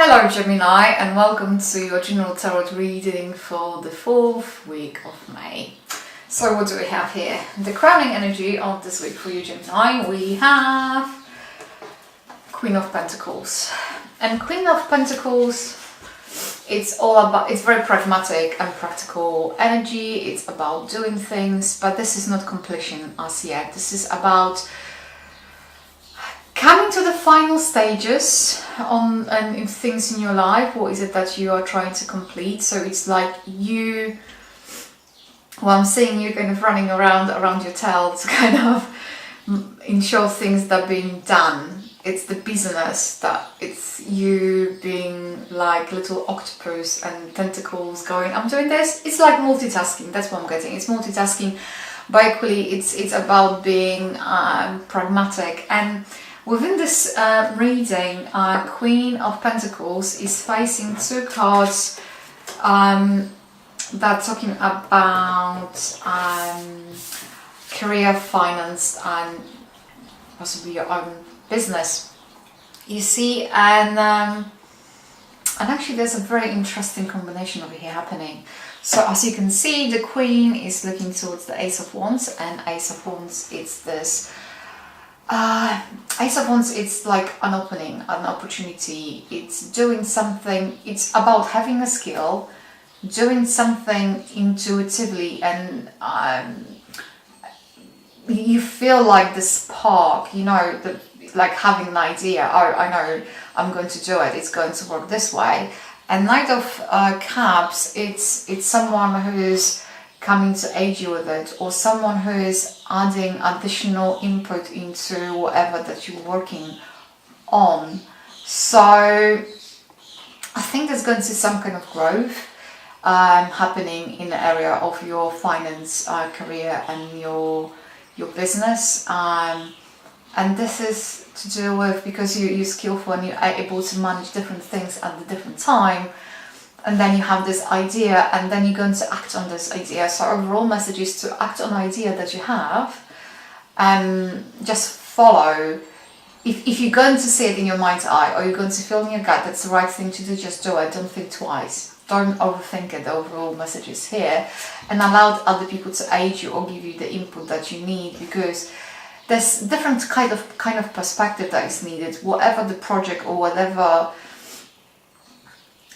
Hello Gemini, and welcome to your general tarot reading for the 4th week of May. So what do we have here? The crowning energy of this week for you Gemini, we have Queen of Pentacles. And Queen of Pentacles, it's very pragmatic and practical energy. It's about doing things, but this is not completion as yet. This is about coming to the final stages in things in your life. What is it that you are trying to complete? So it's like I'm seeing you kind of running around your tail to kind of ensure things that are being done. It's the business that it's you being like little octopus and tentacles going, I'm doing this. It's like multitasking. That's what I'm getting. It's multitasking, but equally it's about being pragmatic. And within this reading, Queen of Pentacles is facing two cards that are talking about career, finance, and possibly your own business. You see, and actually there's a very interesting combination over here happening. So as you can see, the Queen is looking towards the Ace of Wands, and Ace of Wands, it's this Ace of Wands, it's like an opening, an opportunity. It's doing something. It's about having a skill, doing something intuitively, and you feel like the spark, like having an idea. Oh, I know I'm going to do it. It's going to work this way. And Knight of Cups, it's someone who's coming to aid you with it, or someone who is adding additional input into whatever that you're working on. So I think there's going to be some kind of growth happening in the area of your finance, career, and your business. And this is to do with, because you're skillful and you're able to manage different things at a different time. And then you have this idea, and then you're going to act on this idea. So overall message is to act on the idea that you have, and just follow. If you're going to see it in your mind's eye, or you're going to feel in your gut that's the right thing to do, just do it. Don't think twice. Don't overthink it. The overall message is here, and allow other people to aid you or give you the input that you need, because there's different kind of perspective that is needed. Whatever the project or whatever.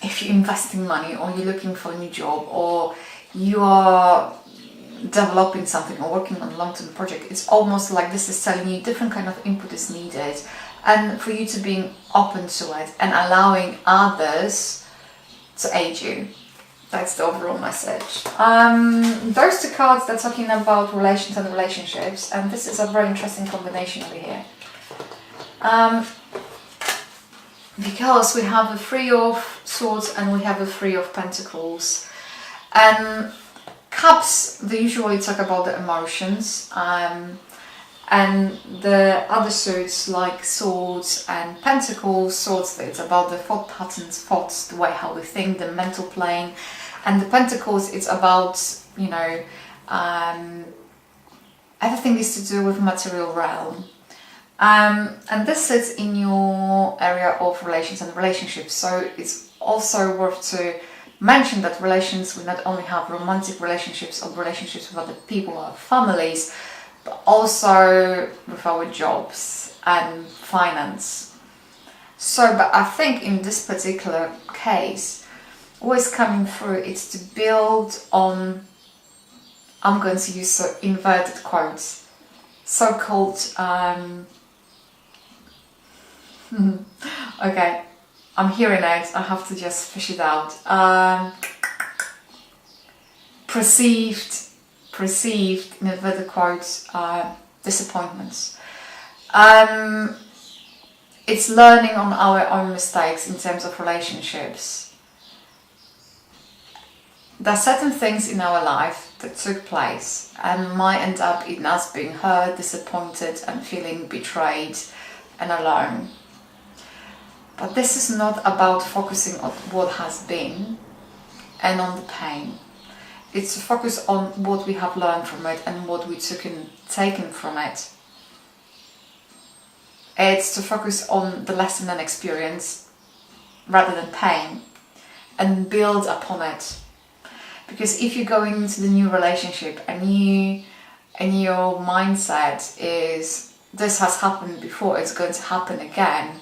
If you're investing money, or you're looking for a new job, or you are developing something or working on a long-term project, it's almost like this is telling you different kind of input is needed, and for you to be open to it and allowing others to aid you. That's the overall message. Those two cards, they're talking about relations and relationships, and this is a very interesting combination over here. Because we have a Three of Swords and we have a Three of Pentacles. And Cups, they usually talk about the emotions. And the other suits like Swords and Pentacles, Swords, it's about the thought patterns, thoughts, the way how we think, the mental plane. And the Pentacles, it's about, everything is to do with material realm. And this sits in your area of relations and relationships. So it's also worth to mention that relations, we not only have romantic relationships or relationships with other people, our families, but also with our jobs and finance. So, but I think in this particular case, what is coming through is to build on, I'm going to use inverted quotes, so-called okay, I'm hearing it, I have to just fish it out. Perceived, in inverted quotes, disappointments. It's learning on our own mistakes in terms of relationships. There are certain things in our life that took place and might end up in us being hurt, disappointed, and feeling betrayed and alone. But this is not about focusing on what has been and on the pain. It's to focus on what we have learned from it and what we taken from it. It's to focus on the lesson and experience rather than pain, and build upon it. Because if you go into the new relationship and your mindset is, this has happened before, it's going to happen again,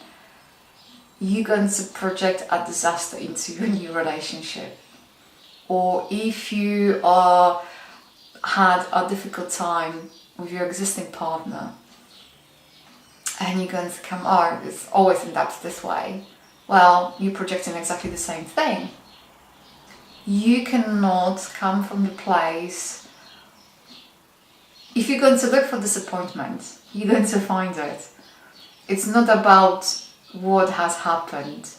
you're going to project a disaster into your new relationship. Or if you had a difficult time with your existing partner and you're going to come, oh, it's always ended up this way, well, you're projecting exactly the same thing. You cannot come from the place, if you're going to look for disappointment, you're going to find it. It's not about what has happened,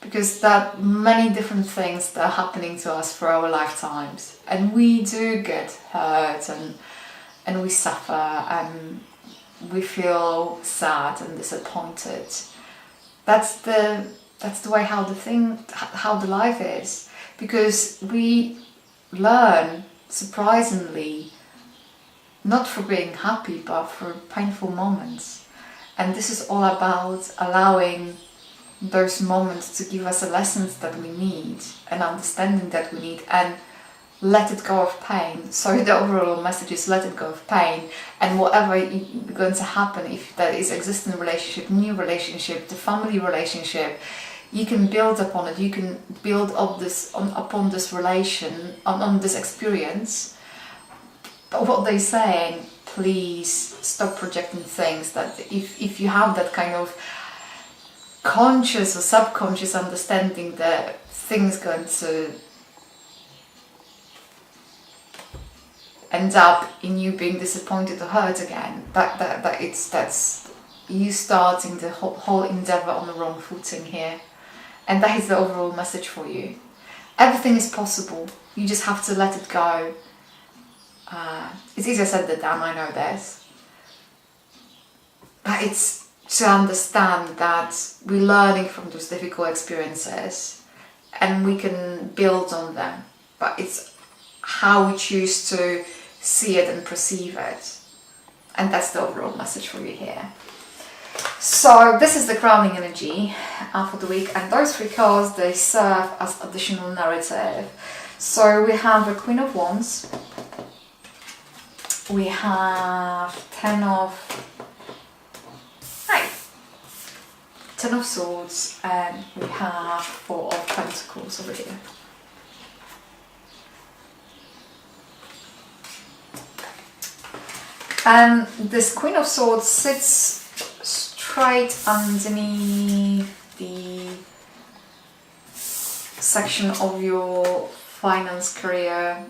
because there are many different things that are happening to us for our lifetimes, and we do get hurt and we suffer and we feel sad and disappointed. That's the way how the life is, because we learn, surprisingly, not for being happy but for painful moments. And this is all about allowing those moments to give us the lessons that we need and understanding that we need, and let it go of pain. So the overall message is let it go of pain, and whatever is going to happen, if that is existing relationship, new relationship, the family relationship, you can build upon it. You can build up upon this relation, on this experience. But what they're saying, please stop projecting things that if you have that kind of conscious or subconscious understanding that things going to end up in you being disappointed or hurt again, that's you starting the whole endeavor on the wrong footing here. And that is the overall message for you. Everything is possible. You just have to let it go. It's easier said than done, I know this. But it's to understand that we're learning from those difficult experiences and we can build on them. But it's how we choose to see it and perceive it. And that's the overall message for you here. So this is the crowning energy for the week, and those 3 cards, they serve as additional narrative. So we have the Queen of Wands, we have Ten of Swords, and we have 4 of Pentacles over here. And this Queen of Swords sits straight underneath the section of your finance, career,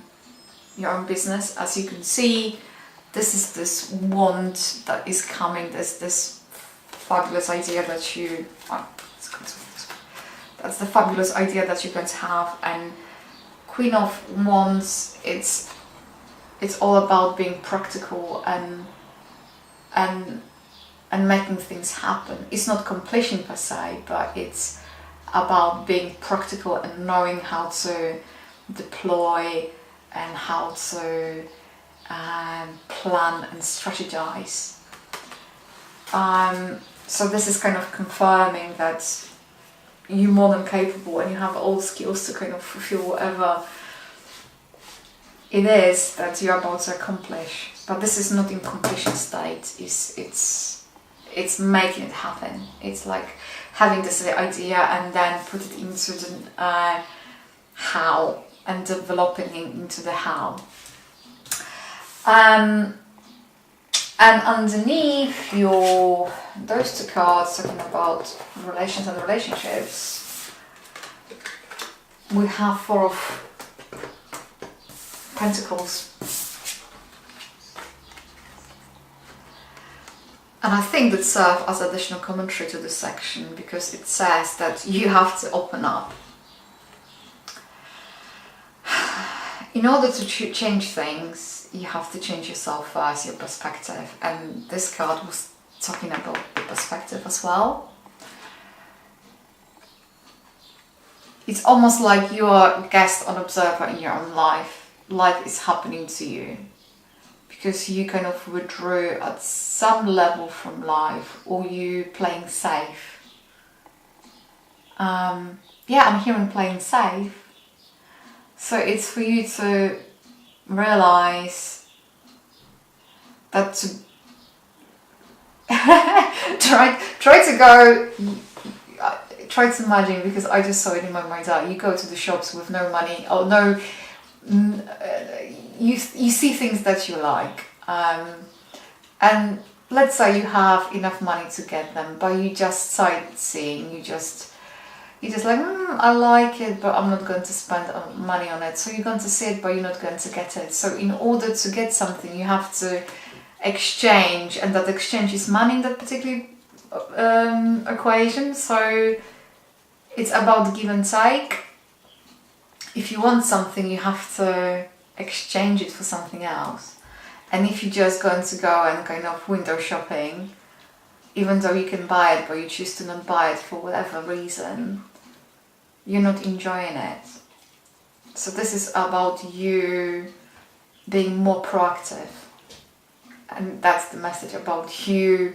your own business. As you can see, this is this wand that is coming, this fabulous idea that you, that's the fabulous idea that you're going to have. And Queen of Wands, it's all about being practical and making things happen. It's not completion per se, but it's about being practical and knowing how to deploy and how to plan and strategize. So this is kind of confirming that you're more than capable and you have all the skills to kind of fulfill whatever it is that you're about to accomplish. But this is not in completion state. It's making it happen. It's like having this idea and then put it into the how and developing it into the how. And underneath those 2 cards talking about relations and relationships, we have 4 of Pentacles. And I think that serves as additional commentary to this section, because it says that you have to open up. In order to change things, you have to change yourself first, your perspective. And this card was talking about the perspective as well. It's almost like you are a guest or observer in your own life. Life is happening to you because you kind of withdrew at some level from life, or you playing safe. yeah, I'm hearing playing safe. So it's for you to realize that to try to go, try to imagine, because I just saw it in my mind's eye. You go to the shops with no money, or no, you see things that you like, and let's say you have enough money to get them, but you just sightseeing, you just like, I like it, but I'm not going to spend money on it. So you're going to see it, but you're not going to get it. So in order to get something, you have to exchange, and that exchange is money in that particular equation. So it's about give and take. If you want something, you have to exchange it for something else. And if you're just going to go and kind of window shopping, even though you can buy it, but you choose to not buy it for whatever reason, you're not enjoying it. So this is about you being more proactive. And that's the message, about you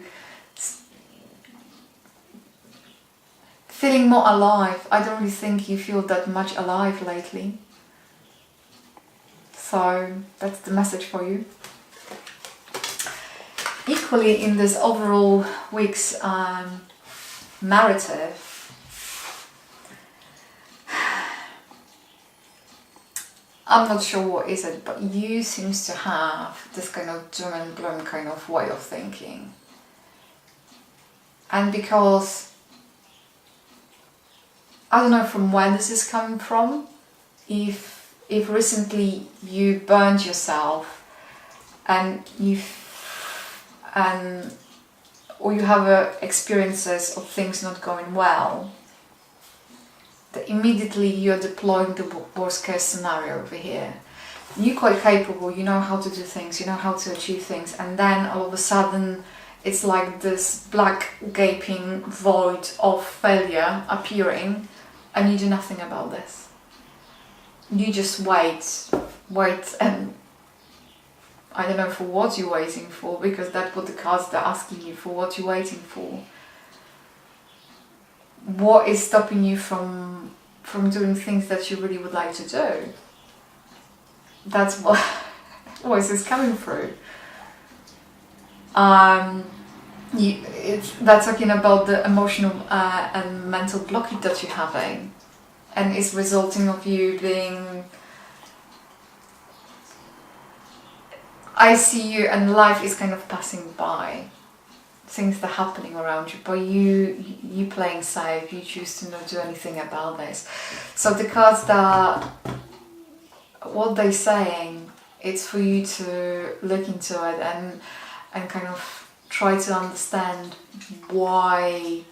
feeling more alive. I don't really think you feel that much alive lately. So that's the message for you. Equally, in this overall week's narrative, I'm not sure what is it, but you seems to have this kind of doom and gloom kind of way of thinking. And because, I don't know from where this is coming from, if recently you burned yourself and or you have experiences of things not going well, that immediately you're deploying the worst case scenario over here. You're quite capable, you know how to do things, you know how to achieve things, and then all of a sudden it's like this black gaping void of failure appearing, and you do nothing about this. You just wait, and I don't know for what you're waiting for, because that's what the cards are asking you for, what you're waiting for. What is stopping you from doing things that you really would like to do? That's what voice is coming through. That's talking about the emotional and mental blockage that you're having, and it's resulting of you being, I see you and life is kind of passing by. Things that are happening around you, but you playing safe, you choose to not do anything about this. So the cards that, what they're saying, it's for you to look into it and kind of try to understand why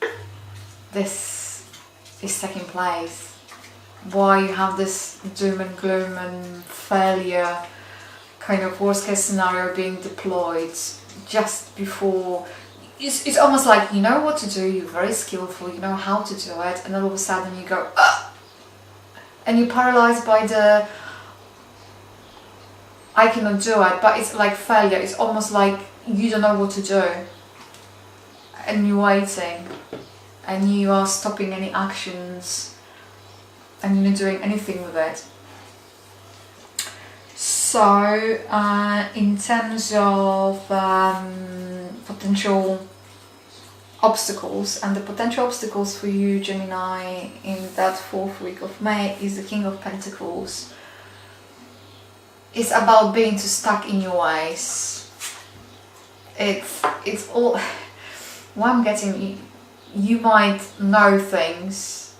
this is taking place, why you have this doom and gloom and failure kind of worst case scenario being deployed just before. It's almost like you know what to do, you're very skillful, you know how to do it, and all of a sudden you go, and you're paralyzed by the, I cannot do it, but it's like failure. It's almost like you don't know what to do, and you're waiting, and you are stopping any actions, and you're not doing anything with it. So, in terms of potential obstacles, and the potential obstacles for you, Gemini, in that 4th week of May is the King of Pentacles. It's about being too stuck in your ways. It's all, what I'm getting, you might know things,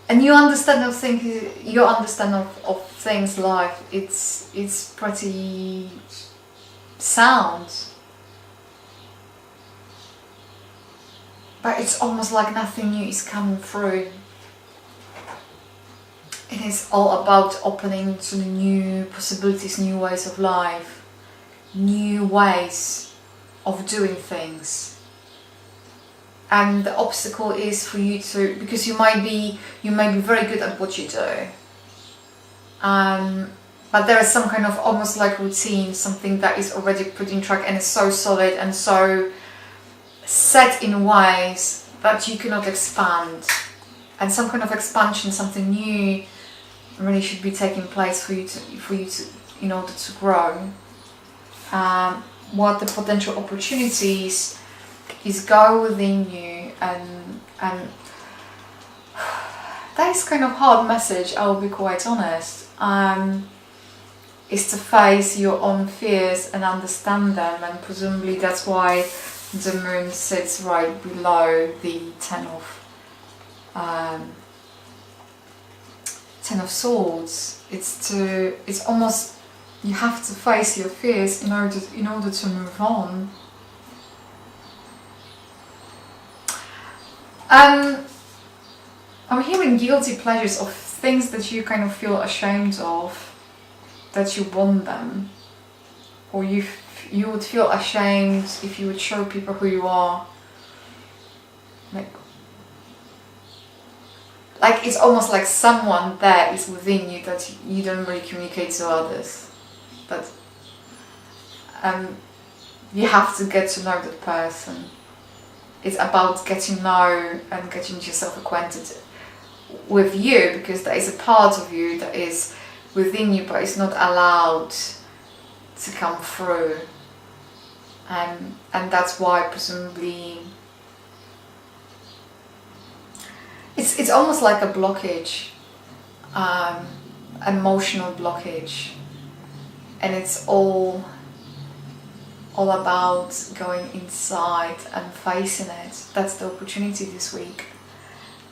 and you understand of things, your understanding of things, life, it's pretty sound, but it's almost like nothing new is coming through. It is all about opening to new possibilities, new ways of life, new ways of doing things. And the obstacle is for you to, because you might be very good at what you do, but there is some kind of almost like routine, something that is already put in track and is so solid and so set in ways that you cannot expand, and some kind of expansion, something new really should be taking place for you to in order to grow. What the potential opportunities is go within you, and that is kind of hard message, I will be quite honest, is to face your own fears and understand them, and presumably that's why the moon sits right below the Ten of Swords. It's almost, you have to face your fears in order to move on. I'm hearing guilty pleasures of things that you kind of feel ashamed of, that you want them, or you would feel ashamed if you would show people who you are. Like it's almost like someone there is within you that you don't really communicate to others, but you have to get to know that person. It's about getting to know and getting yourself acquainted with you, because there is a part of you that is within you but it's not allowed to come through, and that's why presumably it's almost like a blockage, emotional blockage, and it's all about going inside and facing it. That's the opportunity this week.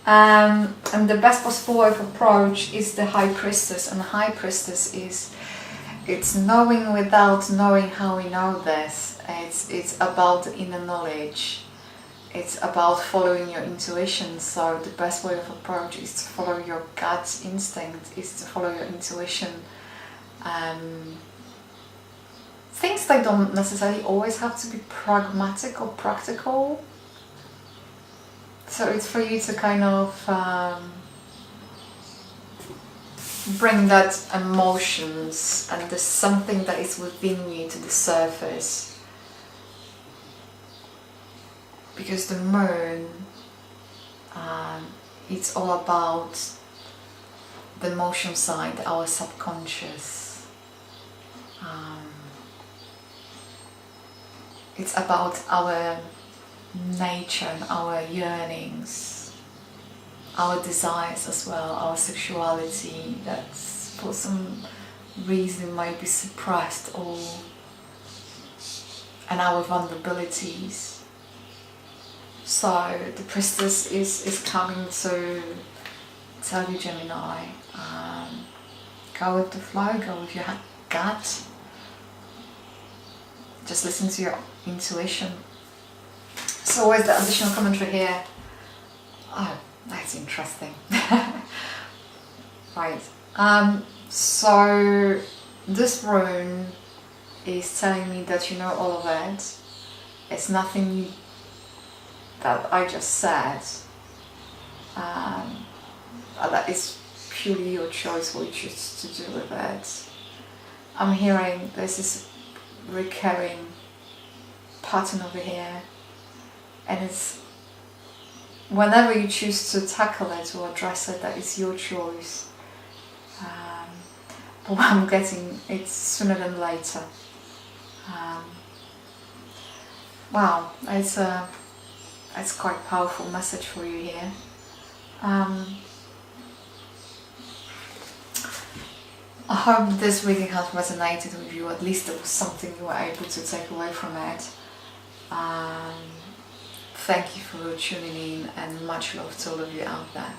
And the best possible way of approach is the High Priestess, and the High Priestess it's knowing without knowing how we know this. It's about the inner knowledge. It's about following your intuition. So the best way of approach is to follow your gut instinct, is to follow your intuition. Things that don't necessarily always have to be pragmatic or practical. So it's for you to kind of bring that emotions and there's something that is within you to the surface. Because the moon, it's all about the emotion side, our subconscious. It's about our nature and our yearnings, our desires as well, our sexuality that for some reason might be suppressed, and our vulnerabilities. So the priestess is coming to tell you, Gemini, go with the flow, go with your gut, just listen to your intuition. So where's the additional commentary here? Oh, that's interesting. Right. So this rune is telling me that you know all of it. It's nothing that I just said. That is purely your choice what you choose to do with it. I'm hearing there's this recurring pattern over here. And it's whenever you choose to tackle it or address it, that is your choice. But what I'm getting, it's sooner than later. Wow, it's quite a powerful message for you here. I hope this reading has resonated with you. At least there was something you were able to take away from it. Thank you for tuning in, and much love to all of you out there.